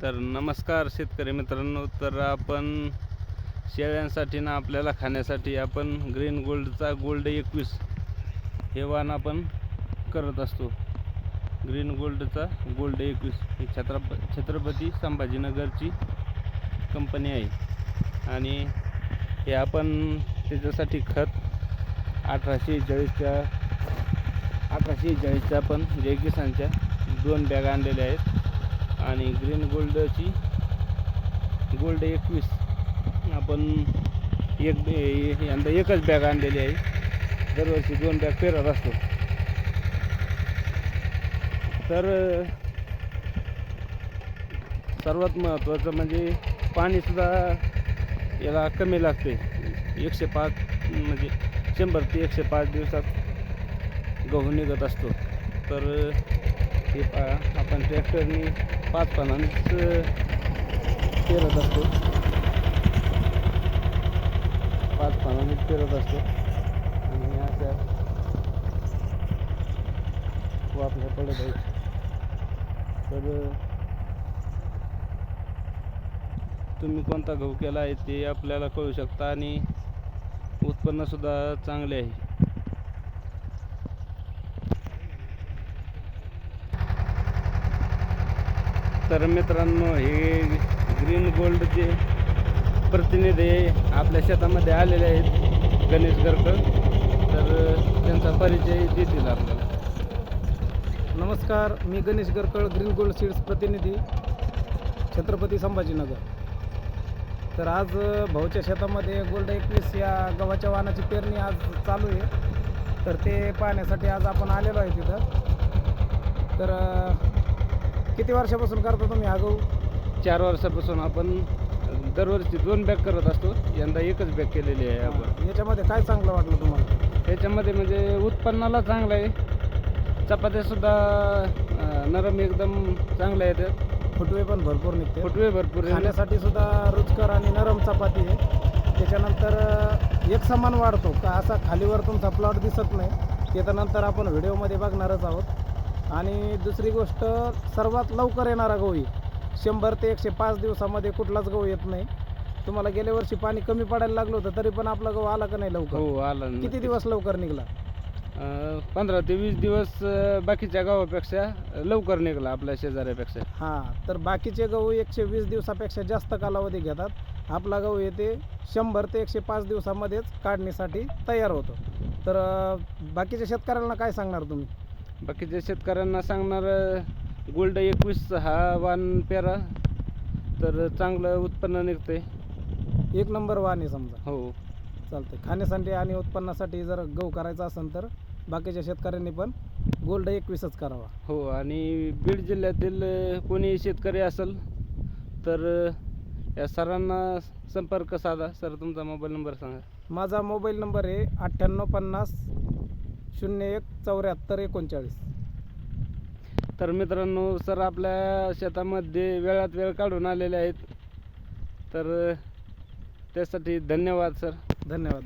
तर नमस्कार शेतकरी मित्रांनो. तर आपण शेळ्यांसाठी ना आपल्याला खाण्यासाठी आपण ग्रीन गोल्डचा गोल्ड 21 हे वाण आपण करत असतो. ग्रीन गोल्डचा गोल्ड 21 ही छत्रपती संभाजीनगरची कंपनी आहे आणि हे आपण त्याच्यासाठी खत 1840च्या आपण जय किसानच्या 2 बॅग आणलेल्या आहेत आणि ग्रीन गोल्डची गोल्ड 21 आपण यंदा एकच बॅग आणलेली आहे. दरवर्षी 2 बॅग पेरत असतो. तर सर्वात महत्त्वाचं म्हणजे पाणीसुद्धा याला कमी लागते. 105 म्हणजे 100 ते 105 दिवसात गहू निघत असतो. तर हे आपण ट्रॅक्टरने 5 पानांनीच पेरत असतो. 5 पानांनीच पेरत असतो आणि अशा वापल्या पडत आहेत. तर तुम्ही कोणता गहू केला आहे ते आपल्याला कळू शकता आणि उत्पन्नसुद्धा चांगले आहे. तर मित्रांनो, हे ग्रीन गोल्डचे प्रतिनिधी आपल्या शेतामध्ये आलेले आहेत, गणेश गरकळ. तर त्यांचा परिचय देतील आपल्याला. नमस्कार, मी Ganesh Garkal, green gold seeds प्रतिनिधी, छत्रपती संभाजीनगर. तर आज भाऊच्या शेतामध्ये गोल्ड 21 या गव्हाच्या वाणाची पेरणी आज चालू आहे. तर ते पाहण्यासाठी आज आपण आलेलो आहे तिथं. तर किती वर्षापासून करता तुम्ही हा गहू? 4 वर्षापासून आपण दरवर्षी 2 बॅग करत असतो. यंदा एकच बॅग केलेली आहे आपण. याच्यामध्ये काय चांगलं वाटलं तुम्हाला? याच्यामध्ये म्हणजे उत्पन्नाला चांगलं आहे. चपात्यासुद्धा नरम एकदम चांगल्या येतात. फुटवे पण भरपूर निघते. फुटवे भरपूर खाण्यासाठी सुद्धा रुचकर आणि नरम चपाती आहे. त्याच्यानंतर एक समान वाढतो का असा खालीवर तुमचा प्लॉट दिसत नाही. ते तर नंतर आपण व्हिडिओमध्ये बघणारच आहोत. आणि दुसरी गोष्ट, सर्वात लवकर येणारा गहू 100 ते 105 दिवसामध्ये कुठलाच गहू येत नाही. तुम्हाला गेल्या वर्षी पाणी कमी पडायला लागलं होतं तरी पण आपला गहू आला का नाही लवकर? हो, आला. किती दिवस लवकर निघाला? 15 ते 20 दिवस बाकीच्या गावापेक्षा लवकर निघाला, आपल्या शेजाऱ्यापेक्षा. हां, तर बाकीचे गहू 120 दिवसापेक्षा जास्त कालावधी घेतात. आपला गहू येते 100 ते 105 दिवसामध्येच काढणीसाठी तयार होतो. तर बाकीच्या शेतकऱ्यांना काय सांगणार तुम्ही? बाकीच्या शेतकऱ्यांना सांगणार, गोल्ड 21 हा वाण पेरा, तर चांगलं उत्पन्न निघते. एक नंबर वाण आहे समजा. हो, चालते. खाण्यासाठी आणि उत्पन्नासाठी जर गहू करायचा असेल तर बाकीच्या शेतकऱ्यांनी पण गोल्ड 21च करावा. हो. आणि बीड जिल्ह्यातील कोणी शेतकरी असेल तर या सरांना संपर्क साधा. सर, तुमचा मोबाईल नंबर सांगा. माझा मोबाईल नंबर आहे 9850 01 74 39. तर मित्रांनो, सर आपल्या शेतामध्ये वेळात वेळ काढून आलेले आहेत. तर त्यासाठी धन्यवाद सर. धन्यवाद.